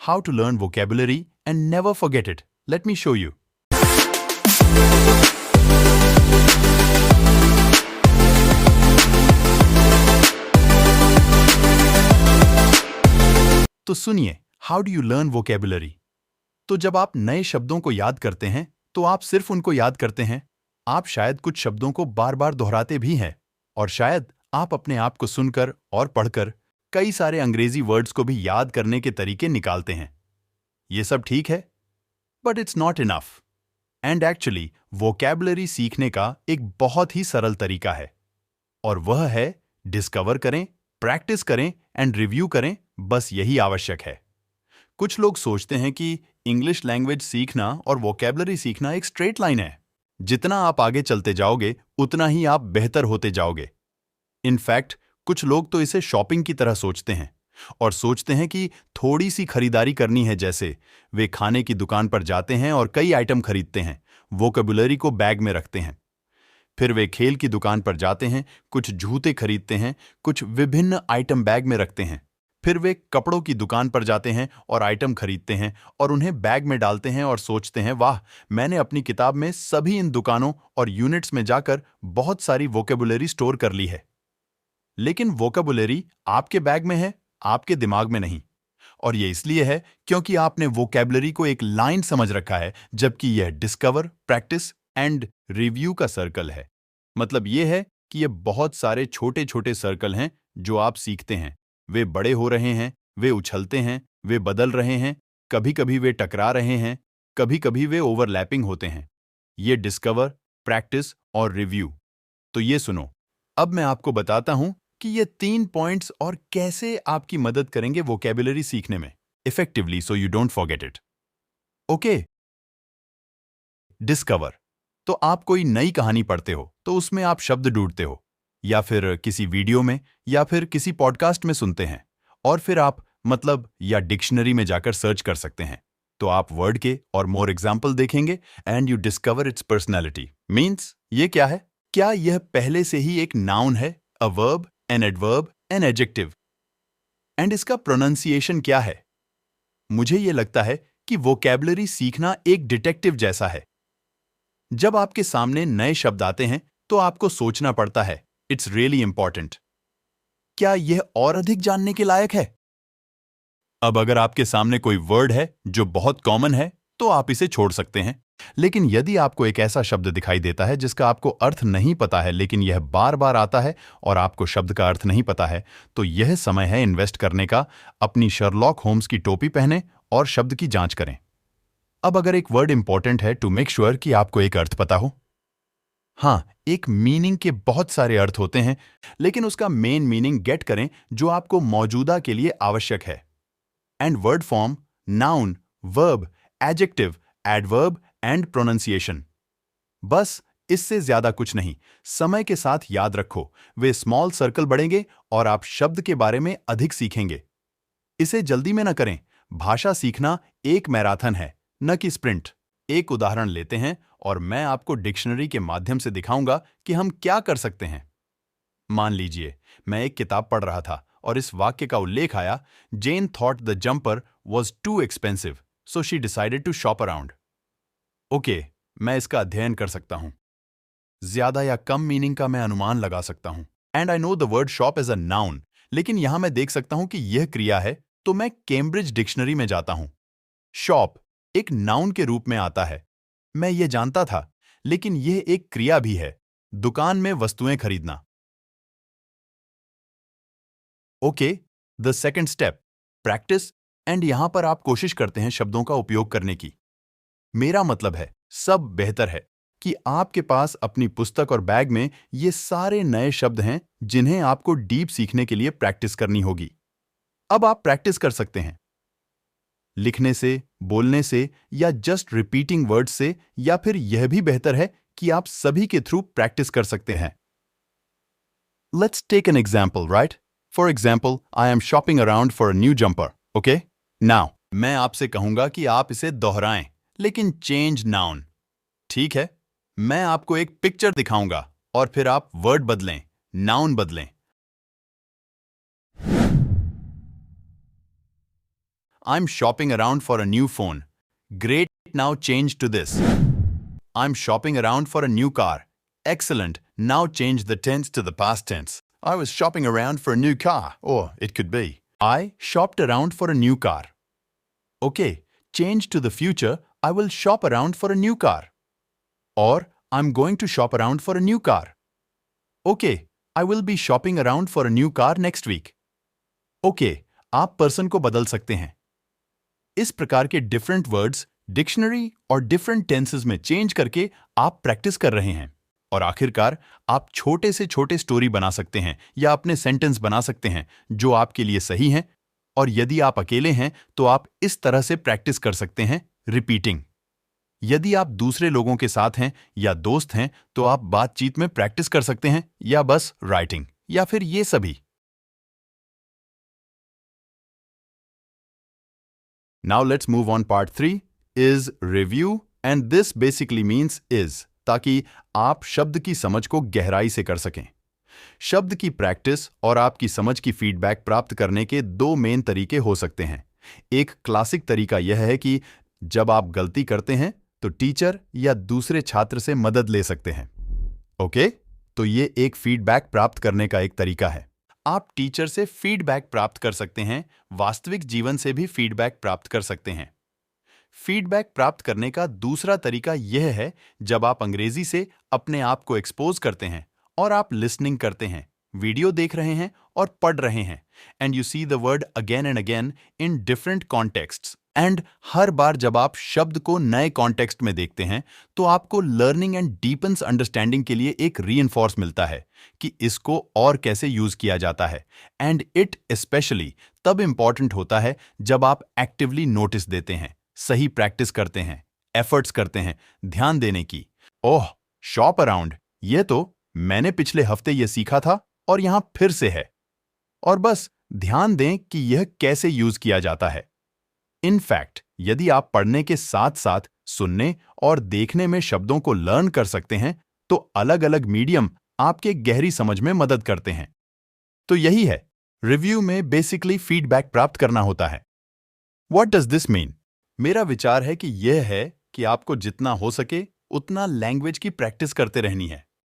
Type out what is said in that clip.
how to learn vocabulary and never forget it. Let me show you. तो सुनिए, how do you learn vocabulary? तो जब आप नए शब्दों को याद करते हैं तो आप सिर्फ उनको याद करते हैं? आप शायद कुछ शब्दों को बार बार दोहराते भी हैं, और शायद आप अपने आप को सुनकर और पढ़कर कई सारे अंग्रेजी वर्ड्स को भी याद करने के तरीके निकालते हैं। ये सब ठीक है, but it's not enough. And actually vocabulary सीखने का एक बहुत ही सरल तरीका है, और वह है डिस्कवर करें, प्रैक्टिस करें एंड रिव्यू करें। बस यही आवश्यक है। कुछ लोग सोचते हैं कि इंग्लिश लैंग्वेज सीखना और वोकेबुलरी सीखना एक स्ट्रेट लाइन है। जितना आप आगे चलते जाओगे उतना ही आप बेहतर होते जाओगे। इनफैक्ट कुछ लोग तो इसे शॉपिंग की तरह सोचते हैं और सोचते हैं कि थोड़ी सी खरीदारी करनी है। जैसे वे खाने की दुकान पर जाते हैं और कई आइटम खरीदते हैं, वोकेबुलरी को बैग में रखते हैं। फिर वे खेल की दुकान पर जाते हैं, कुछ जूते खरीदते हैं, कुछ विभिन्न आइटम बैग में रखते हैं। फिर वे कपड़ों की दुकान पर जाते हैं और आइटम खरीदते हैं और उन्हें बैग में डालते हैं और सोचते हैं, वाह, मैंने अपनी किताब में सभी इन दुकानों और यूनिट्स में जाकर बहुत सारी वोकेबुलरी स्टोर कर ली है। लेकिन वोकेबुलरी आपके बैग में है, आपके दिमाग में नहीं। और ये इसलिए है क्योंकि आपने वोकेबुलरी को एक लाइन समझ रखा है, जबकि यह डिस्कवर, प्रैक्टिस एंड रिव्यू का सर्कल है। मतलब यह है कि ये बहुत सारे छोटे छोटे सर्कल हैं जो आप सीखते हैं। वे बड़े हो रहे हैं, वे उछलते हैं, वे बदल रहे हैं, कभी कभी वे टकरा रहे हैं, कभी कभी वे ओवरलैपिंग होते हैं। ये डिस्कवर, प्रैक्टिस और रिव्यू। तो ये सुनो, अब मैं आपको बताता हूं कि ये 3 पॉइंट्स और कैसे आपकी मदद करेंगे वोकेबुलरी सीखने में effectively, so you don't forget it. Okay, discover. तो आप कोई नई कहानी पढ़ते हो तो उसमें आप शब्द ढूंढते हो, या फिर किसी वीडियो में या फिर किसी पॉडकास्ट में सुनते हैं, और फिर आप या डिक्शनरी में जाकर सर्च कर सकते हैं। तो आप वर्ड के और मोर एग्जाम्पल देखेंगे and you discover it's personality. Means ये क्या है? क्या यह पहले से ही एक नाउन है, a verb, an adverb, an adjective? And इसका प्रोनाउंसिएशन क्या है? मुझे यह लगता है कि वोकेबुलरी सीखना एक डिटेक्टिव जैसा है। जब आपके सामने नए शब्द आते हैं तो आपको सोचना पड़ता है, इट्स रियली इंपॉर्टेंट, क्या यह और अधिक जानने के लायक है? अब अगर आपके सामने कोई वर्ड है जो बहुत कॉमन है तो आप इसे छोड़ सकते हैं। लेकिन यदि आपको एक ऐसा शब्द दिखाई देता है जिसका आपको अर्थ नहीं पता है, लेकिन यह बार बार आता है और आपको शब्द का अर्थ नहीं पता है, तो यह समय है इन्वेस्ट करने का। अपनी शर्लॉक होम्स की टोपी पहने और शब्द की जांच करें। अब अगर एक वर्ड इंपॉर्टेंट है, टू मेक श्योर कि आपको एक अर्थ पता हो। हाँ, एक मीनिंग के बहुत सारे अर्थ होते हैं, लेकिन उसका मेन मीनिंग गेट करें जो आपको मौजूदा के लिए आवश्यक है। And word form, noun, verb, adjective, adverb and pronunciation. बस इससे ज्यादा कुछ नहीं। समय के साथ याद रखो, वे स्मॉल सर्कल बढ़ेंगे और आप शब्द के बारे में अधिक सीखेंगे। इसे जल्दी में न करें। भाषा सीखना एक मैराथन है, न कि स्प्रिंट। एक उदाहरण लेते हैं और मैं आपको डिक्शनरी के माध्यम से दिखाऊंगा कि हम क्या कर सकते हैं। मान लीजिए, मैं एक किताब पढ़ रहा था और इस वाक्य का उल्लेख आया, Jane thought the jumper was too expensive, so she decided to shop around. Okay, मैं इसका अध्ययन कर सकता हूं। ज्यादा या कम मीनिंग का मैं अनुमान लगा सकता हूं। And I know the word shop is a noun, लेकिन यहां मैं देख सकता हूं कि यह क्रिया है, तो मैं कैम्ब्रिज डिक्शनरी में जाता हूं। शॉप एक नाउन के रूप में आता है, मैं ये जानता था, लेकिन यह एक क्रिया भी है, दुकान में वस्तुएं खरीदना। Okay, the second step, practice. And यहां पर आप कोशिश करते हैं शब्दों का उपयोग करने की। मेरा मतलब है, सब बेहतर है कि आपके पास अपनी पुस्तक और बैग में ये सारे नए शब्द हैं जिन्हें आपको डीप सीखने के लिए प्रैक्टिस करनी होगी। अब आप प्रैक्टिस कर सकते हैं लिखने से, बोलने से, या जस्ट रिपीटिंग वर्ड्स से, या फिर यह भी बेहतर है कि आप सभी के थ्रू प्रैक्टिस कर सकते हैं। Let's take an example, right? For example, I am shopping around for a new jumper. Okay, now मैं आपसे कहूंगा कि आप इसे दोहराएं, लेकिन चेंज नाउन। ठीक है, मैं आपको एक पिक्चर दिखाऊंगा और फिर आप वर्ड बदलें, नाउन बदलें। I'm shopping around for a new phone. Great, now change to this. I'm shopping around for a new car. Excellent, now change the tense to the past tense. I was shopping around for a new car, or it could be, I shopped around for a new car. Okay, change to the future, I will shop around for a new car. Or, I'm going to shop around for a new car. Okay, I will be shopping around for a new car next week. Okay, आप person को बदल सकते हैं. इस प्रकार के different words dictionary और different tenses में चेंज करके आप प्रैक्टिस कर रहे हैं और आखिरकार आप छोटे से छोटे स्टोरी बना सकते हैं या अपने सेंटेंस बना सकते हैं जो आपके लिए सही हैं. और यदि आप अकेले हैं तो आप इस तरह से प्रैक्टिस कर सकते हैं रिपीटिंग. यदि आप दूसरे लोगों के साथ हैं या दोस्त हैं तो आप बातचीत में प्रैक्टिस कर सकते हैं या बस राइटिंग या फिर ये सभी. Now let's move on part 3 is review and this basically means is ताकि आप शब्द की समझ को गहराई से कर सकें. शब्द की प्रैक्टिस और आपकी समझ की फीडबैक प्राप्त करने के दो मेन तरीके हो सकते हैं. एक क्लासिक तरीका यह है कि जब आप गलती करते हैं तो टीचर या दूसरे छात्र से मदद ले सकते हैं. ओके, तो ये एक फीडबैक प्राप्त करने का एक तरीका है. आप टीचर से फीडबैक प्राप्त कर सकते हैं, वास्तविक जीवन से भी फीडबैक प्राप्त कर सकते हैं. फीडबैक प्राप्त करने का दूसरा तरीका यह है जब आप अंग्रेजी से अपने आप को एक्सपोज करते हैं और आप लिसनिंग करते हैं, वीडियो देख रहे हैं और पढ़ रहे हैं and you see the word again and again in different contexts. And हर बार जब आप शब्द को नए कॉन्टेक्स्ट में देखते हैं तो आपको लर्निंग एंड डीपन्स अंडरस्टैंडिंग के लिए एक रीइंफोर्स मिलता है कि इसको और कैसे यूज किया जाता है. एंड इट स्पेशली तब इंपॉर्टेंट होता है जब आप एक्टिवली नोटिस देते हैं, सही प्रैक्टिस करते हैं, एफर्ट्स करते हैं ध्यान देने की. ओह, शॉप अराउंड, ये तो मैंने पिछले हफ्ते ये सीखा था और यहां फिर से है. और बस ध्यान दें कि यह कैसे यूज किया जाता है. इनफैक्ट यदि आप पढ़ने के साथ साथ सुनने और देखने में शब्दों को लर्न कर सकते हैं तो अलग अलग मीडियम आपके गहरी समझ में मदद करते हैं. तो यही है, रिव्यू में बेसिकली फीडबैक प्राप्त करना होता है. What does this mean? मेरा विचार है कि यह है कि आपको जितना हो सके उतना लैंग्वेज की प्रैक्टिस करते रहनी है.